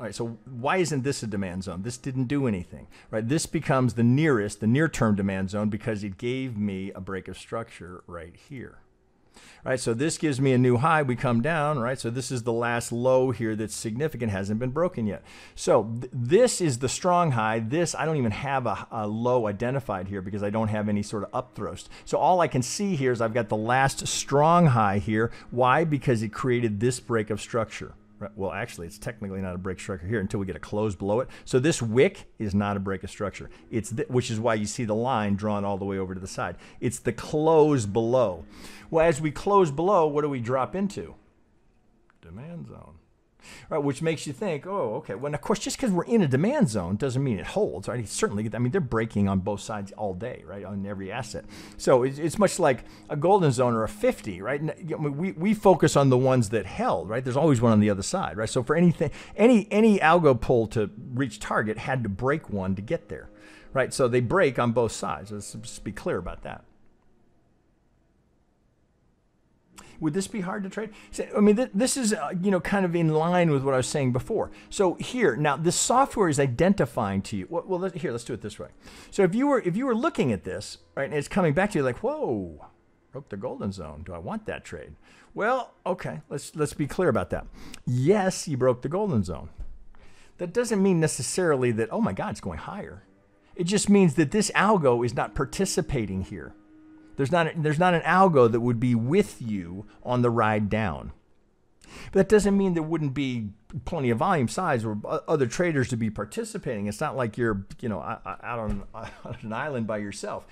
all right, so why isn't this a demand zone? This didn't do anything, right? This becomes the near-term demand zone because it gave me a break of structure right here. Right, so this gives me a new high. We come down, right? So this is the last low here that's significant, hasn't been broken yet. So this is the strong high. This, I don't even have a low identified here because I don't have any sort of up thrust. So all I can see here is I've got the last strong high here. Why? Because it created this break of structure. Well, actually, it's technically not a break structure here until we get a close below it. So this wick is not a break of structure. It's which is why you see the line drawn all the way over to the side. It's the close below. Well, as we close below, what do we drop into? Demand zone. Right, which makes you think, oh, okay. Well, of course, just because we're in a demand zone doesn't mean it holds, right? Certainly, I mean, they're breaking on both sides all day, right, on every asset. So it's much like a golden zone or a 50, right? We focus on the ones that held, right? There's always one on the other side, right? So for anything, any algo pull to reach target had to break one to get there, right? So they break on both sides. Let's just be clear about that. Would this be hard to trade? I mean, this is, kind of in line with what I was saying before. So here, now this software is identifying to you. Well, here, let's do it this way. So if you were looking at this, right, and it's coming back to you like, whoa, broke the golden zone. Do I want that trade? Well, okay, let's be clear about that. Yes, you broke the golden zone. That doesn't mean necessarily that, oh my God, it's going higher. It just means that this algo is not participating here. There's not an algo that would be with you on the ride down. But that doesn't mean there wouldn't be plenty of volume size or other traders to be participating. It's not like you're, out on an island by yourself.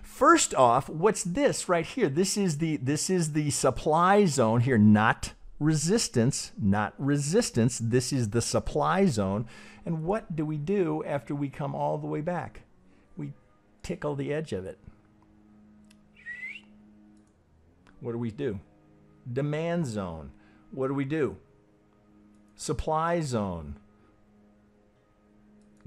First off, what's this right here? This is the supply zone here, not resistance, not resistance. This is the supply zone. And what do we do after we come all the way back? We tickle the edge of it. What do we do? Demand zone. What do we do? Supply zone.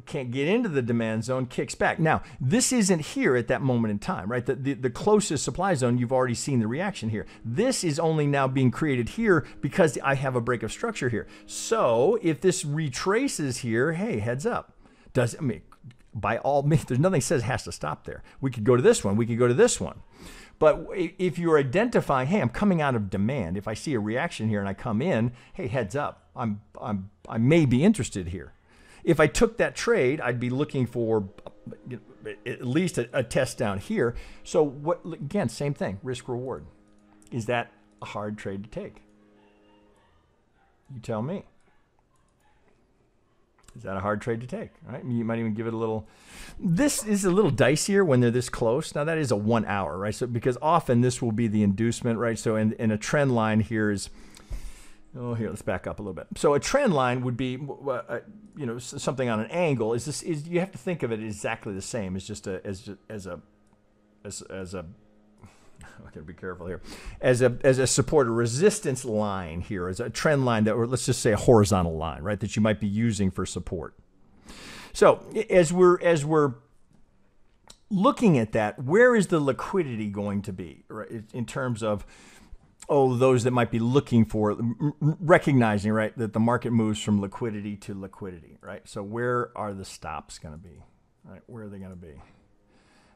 Can't get into the demand zone, kicks back. Now, this isn't here at that moment in time, right? The closest supply zone, you've already seen the reaction here. This is only now being created here because I have a break of structure here. So if this retraces here, hey, heads up. By all means, there's nothing that says it has to stop there. We could go to this one. We could go to this one. But if you're identifying, hey, I'm coming out of demand. If I see a reaction here and I come in, hey, heads up. I may be interested here. If I took that trade, I'd be looking for at least a test down here. So again, same thing, risk reward. Is that a hard trade to take? You tell me. Is that a hard trade to take? Right? You might even give it a little. This is a little dicier when they're this close. Now that is a 1 hour, right? So because often this will be the inducement, right? So in a trend line here is, Oh, here, let's back up a little bit. So a trend line would be, you know, something on an angle. Is you have to think of it exactly the same as just as a I gotta be careful here, as a support or resistance line here, as a trend line that, or let's just say a horizontal line, right, that you might be using for support. So as we're looking at that, where is the liquidity going to be, right, in terms of, oh, those that might be looking for, recognizing, right, that the market moves from liquidity to liquidity, right? So where are the stops going to be, right? Where are they going to be?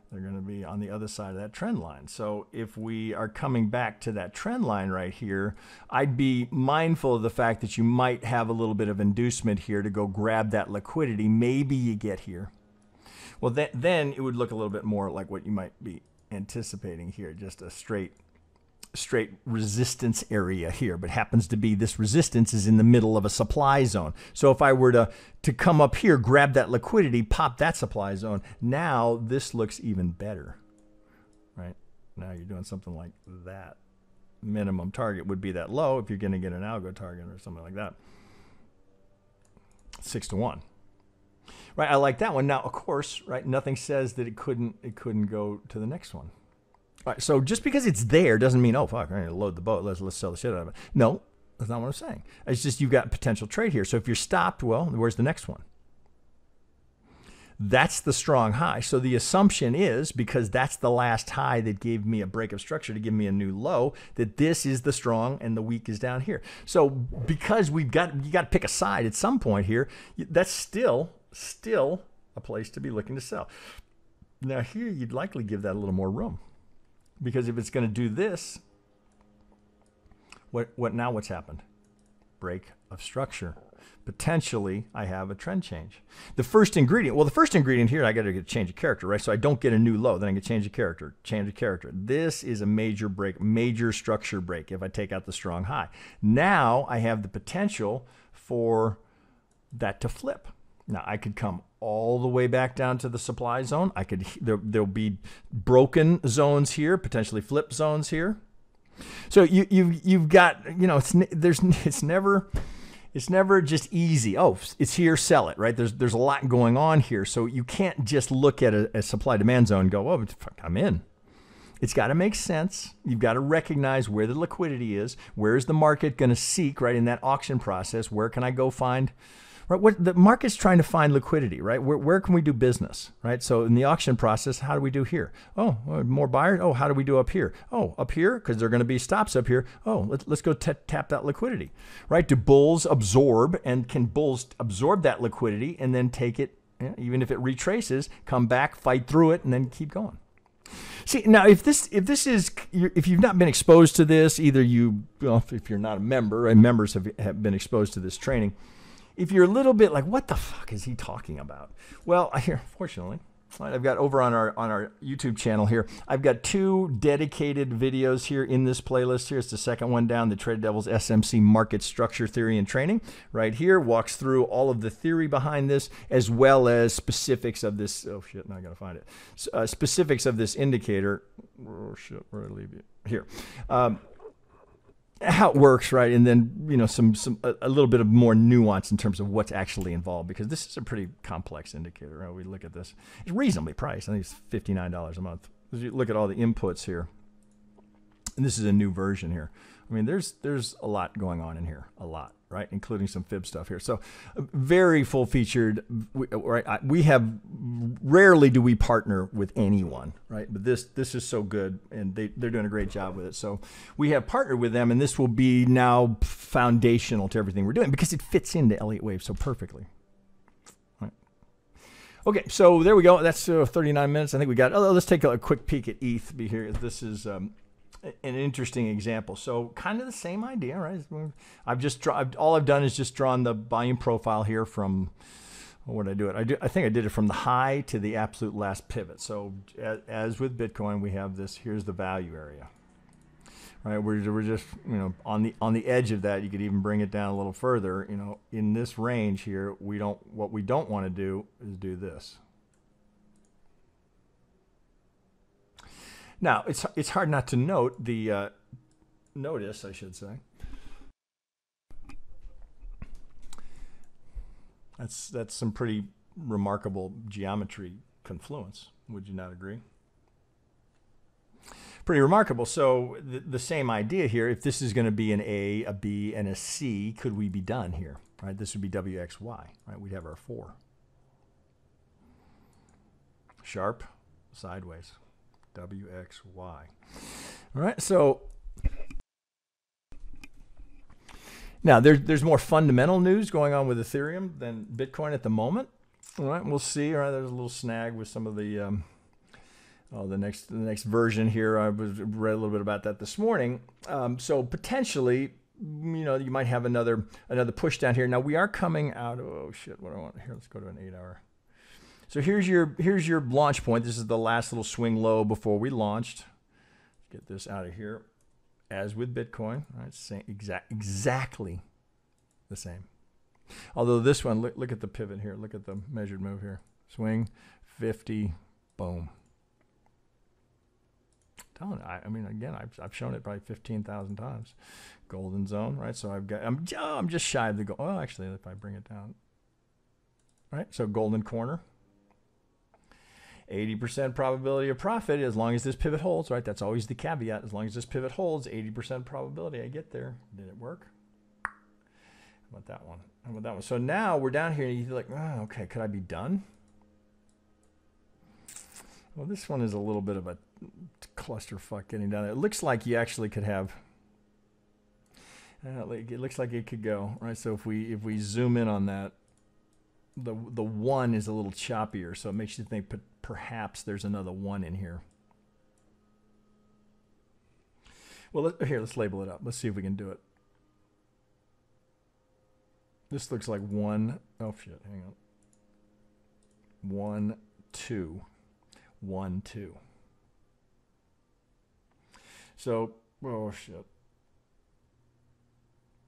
They're going to be on the other side of that trend line. So if we are coming back to that trend line right here, I'd be mindful of the fact that you might have a little bit of inducement here to go grab that liquidity. Maybe you get here. Well, then it would look a little bit more like what you might be anticipating here, just a straight resistance area here, but happens to be this resistance is in the middle of a supply zone. So if I were to come up here, grab that liquidity, pop that supply zone, now this looks even better, right? Now you're doing something like that. Minimum target would be that low if you're going to get an algo target or something like that. 6 to 1. Right, I like that one. Now, of course, right, nothing says that it couldn't go to the next one. All right, so just because it's there doesn't mean, oh, fuck, I need to load the boat. Let's sell the shit out of it. No, that's not what I'm saying. It's just you've got potential trade here. So if you're stopped, well, where's the next one? That's the strong high. So the assumption is, because that's the last high that gave me a break of structure to give me a new low, that this is the strong and the weak is down here. So because you got to pick a side at some point here, that's still a place to be looking to sell. Now here, you'd likely give that a little more room. Because if it's going to do this, what's happened? Break of structure. Potentially, I have a trend change. The first ingredient, here, I got to get a change of character, right? So I don't get a new low, then I get change of character. This is a major break, major structure break if I take out the strong high. Now I have the potential for that to flip. Now I could come all the way back down to the supply zone. There'll be broken zones here, potentially flip zones here. So you've got, you know, it's never just easy. Oh, it's here, sell it, right? There's a lot going on here. So you can't just look at a supply demand zone and go, oh, fuck, I'm in. It's got to make sense. You've got to recognize where the liquidity is. Where is the market going to seek, right, in that auction process? Where can I go find? Right, what the market's trying to find liquidity, right? Where can we do business, right? So in the auction process, how do we do here? Oh, more buyers. Oh, how do we do up here? Oh, up here, because there are going to be stops up here. Oh, let's go tap that liquidity, right? Do bulls absorb, and can bulls absorb that liquidity and then take it, even if it retraces, come back, fight through it, and then keep going? See, now if you've not been exposed to this, either if you're not a member, and members have been exposed to this training. If you're a little bit like, what the fuck is he talking about? Well, here, fortunately, I've got over on our YouTube channel here, I've got 2 dedicated videos here in this playlist here. It's the second one down, the TradeDevils SMC Market Structure Theory and Training. Right here, walks through all of the theory behind this, as well as specifics of this. Oh, shit, now I got to find it. Specifics of this indicator. Oh, shit, where did I leave you? Here. How it works, right? And then, you know, a little bit of more nuance in terms of what's actually involved, because this is a pretty complex indicator, right? We look at this. It's reasonably priced. I think it's $59 a month. As you look at all the inputs here, and this is a new version here. I mean, there's a lot going on in here, a lot, right? Including some fib stuff here. So very full-featured, right? Rarely do we partner with anyone, right? But this is so good, and they're doing a great job with it. So we have partnered with them, and this will be now foundational to everything we're doing because it fits into Elliott Wave so perfectly. Right. Okay, so there we go. That's 39 minutes. I think we got, let's take a quick peek at ETH here. This is an interesting example. So kind of the same idea, right? All I've done is just drawn the volume profile here from, what did I do it? I think I did it from the high to the absolute last pivot. So as with Bitcoin, we have this, here's the value area. Right, we're just, you know, on the edge of that. You could even bring it down a little further. You know, in this range here, what we don't want to do is do this. Now, it's hard not to note notice, I should say, That's some pretty remarkable geometry confluence. Would you not agree? Pretty remarkable. So the same idea here, if this is going to be an A, a B, and a C, could we be done here? Right? This would be WXY. Right? We'd have our 4. Sharp, sideways. WXY. All right, so now there's more fundamental news going on with Ethereum than Bitcoin at the moment. All right, we'll see. All right, there's a little snag with some of the the next version here. I read a little bit about that this morning. So potentially, you know, you might have another push down here. Now we are coming out. Oh shit! What do I want here? Let's go to an 8-hour. So here's your launch point. This is the last little swing low before we launched. Get this out of here. As with Bitcoin, right? Same, exactly the same. Although this one, look at the pivot here. Look at the measured move here. Swing, 50, boom. I mean, again, I've shown it probably 15,000 times. Golden zone, right? So I'm just shy of the goal. Oh, actually, if I bring it down, right? So golden corner. 80% probability of profit as long as this pivot holds, right? That's always the caveat. As long as this pivot holds, 80% probability I get there. Did it work? How about that one? How about that one? So now we're down here and you're like, oh, okay, could I be done? Well, this one is a little bit of a clusterfuck getting down there. It looks like you actually could have, it looks like it could go, right? So if we zoom in on that, the 1 is a little choppier, so it makes you think perhaps there's another 1 in here. Well, let's label it up. Let's see if we can do it. This looks like 1. Oh shit! Hang on. 1, 2, 1, 2. So, oh shit.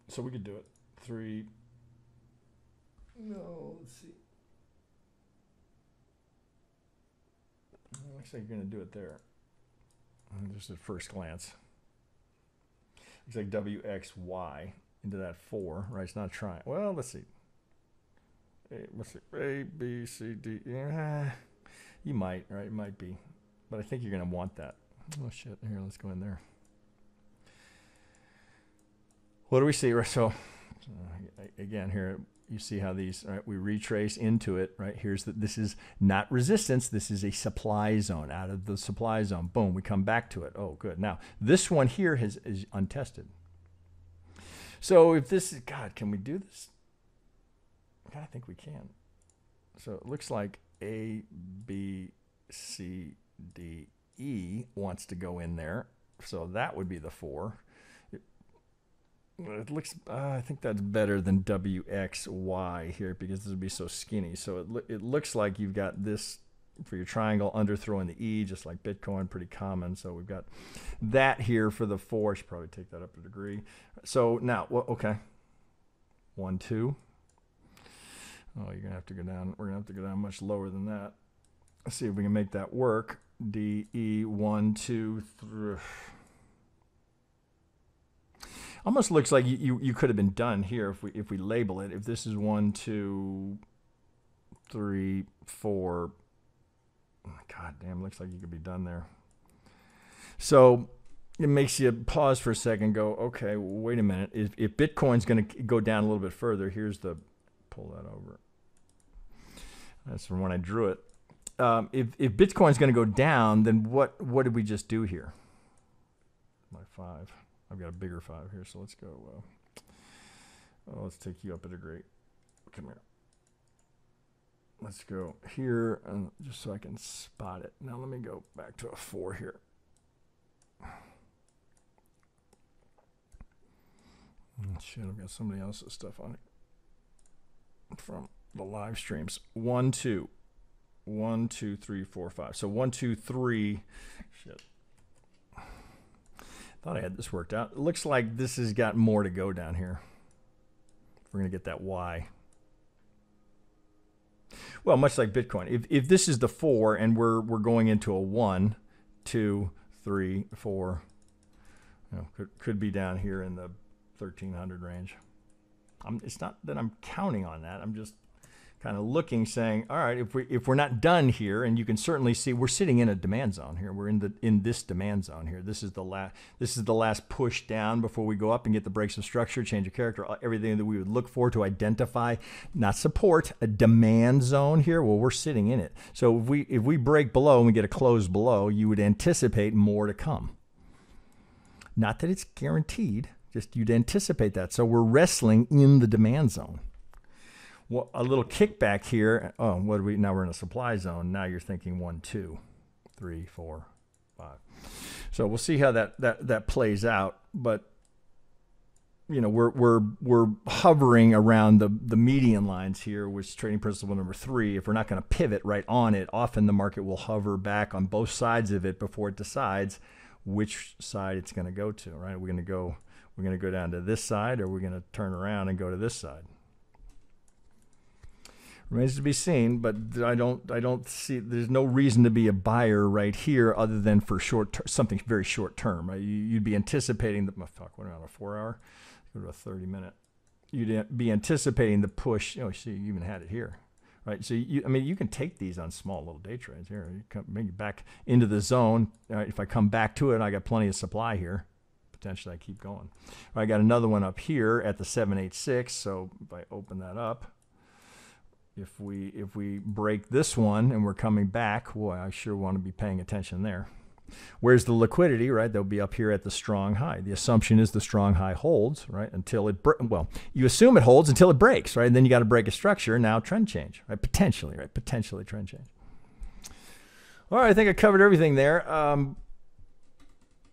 So we could do it. 3. No, let's see. Looks like you're going to do it there. Just at first glance. Looks like WXY into that 4, right? It's not trying. Well, let's see. Let's see. A, B, C, D. Yeah, you might, right? It might be. But I think you're going to want that. Oh, shit. Here, let's go in there. What do we see? So, again, here. You see how these, right, we retrace into it, right? This is not resistance. This is a supply zone. Out of the supply zone, boom, we come back to it. Oh, good. Now, this one here is untested. So if this is, God, can we do this? God, I think we can. So it looks like A, B, C, D, E wants to go in there. So that would be the 4. It looks, I think that's better than WXY here because this would be so skinny. So it looks like you've got this for your triangle underthrowing the E, just like Bitcoin, pretty common. So we've got that here for the 4. I should probably take that up a degree. So now, well, okay. 1, 2. Oh, you're going to have to go down. We're going to have to go down much lower than that. Let's see if we can make that work. D, E, 1, 2, 3. Almost looks like you could have been done here if we label it. If this is 1, 2, 3, 4, God damn, looks like you could be done there. So it makes you pause for a second and go, okay, wait a minute. If Bitcoin's going to go down a little bit further, here's the, pull that over. That's from when I drew it. If Bitcoin's going to go down, then what did we just do here? My 5. I've got a bigger 5 here, so let's go. Let's take you up a degree. Come here. Let's go here, just so I can spot it. Now let me go back to a 4 here. Shit, I've got somebody else's stuff on it from the live streams. 1, 2. 1, 2, 3, 4, 5. So 1, 2, 3. Shit. Thought I had this worked out. It looks like this has got more to go down here. We're going to get that Y. Well, much like Bitcoin. If this is the 4 and we're going into a 1, 2, 3, 4, you know, could be down here in the 1300 range. It's not that I'm counting on that. I'm just kind of looking, saying, all right, if we're not done here, and you can certainly see we're sitting in a demand zone here. We're in this demand zone here. This is the last push down before we go up and get the breaks of structure, change of character, everything that we would look for to identify, not support, a demand zone here. Well, we're sitting in it. So if we break below and we get a close below, you would anticipate more to come. Not that it's guaranteed, just you'd anticipate that. So we're wrestling in the demand zone. Well, a little kickback here. Oh, what do we? Now we're in a supply zone. Now you're thinking 1, 2, 3, 4, 5. So we'll see how that plays out. But you know, we're hovering around the median lines here, which is trading principle number 3. If we're not going to pivot right on it, often the market will hover back on both sides of it before it decides which side it's going to go to. Right? We're going to go down to this side, or we're going to turn around and go to this side. Remains to be seen, but I don't see, there's no reason to be a buyer right here other than for something very short term. Right? You'd be anticipating the, what about a 4 hour? Go to a 30-minute. You'd be anticipating the push. Oh, see, you even had it here, right? So I mean, you can take these on small little day trades here. You come maybe back into the zone. If I come back to it, I got plenty of supply here. Potentially, I keep going. I got another one up here at the 786. So if I open that up. If we break this one and we're coming back, boy, I sure want to be paying attention there. Where's the liquidity, right? They'll be up here at the strong high. The assumption is the strong high holds, right? Until it, well, you assume it holds until it breaks, right? And then you got to break a structure. Now trend change, right? Potentially, right? Potentially trend change. All right, I think I covered everything there.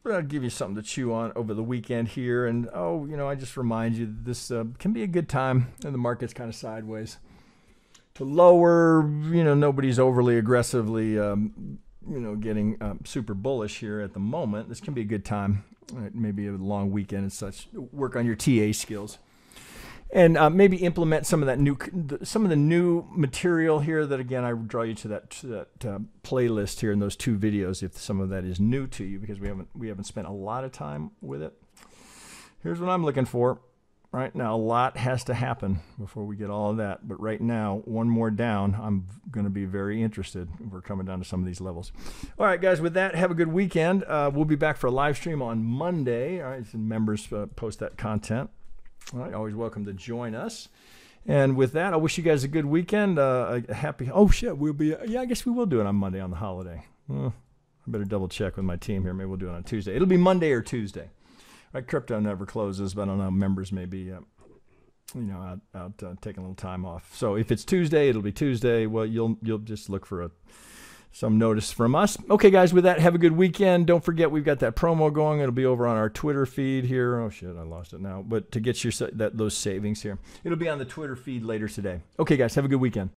But I'll give you something to chew on over the weekend here. And, oh, you know, I just remind you this can be a good time, and the market's kind of sideways. To lower, you know, nobody's overly aggressively, you know, getting super bullish here at the moment. This can be a good time, right? Maybe a long weekend and such. Work on your TA skills, and maybe implement some of that the new material here. That again, I draw you to that playlist here in those 2 videos if some of that is new to you, because we haven't spent a lot of time with it. Here's what I'm looking for. Right now, a lot has to happen before we get all of that. But right now, one more down, I'm going to be very interested if we're coming down to some of these levels. All right, guys, with that, have a good weekend. We'll be back for a live stream on Monday. All right, so members post that content. All right, always welcome to join us. And with that, I wish you guys a good weekend. A happy, oh, shit, we'll be, yeah, I guess we will do it on Monday on the holiday. I better double check with my team here. Maybe we'll do it on Tuesday. It'll be Monday or Tuesday. Right, crypto never closes, but I don't know. Members may be, you know, out taking a little time off. So if it's Tuesday, it'll be Tuesday. Well, you'll just look for some notice from us. Okay, guys. With that, have a good weekend. Don't forget we've got that promo going. It'll be over on our Twitter feed here. Oh shit, I lost it now. But to get those savings here, it'll be on the Twitter feed later today. Okay, guys. Have a good weekend.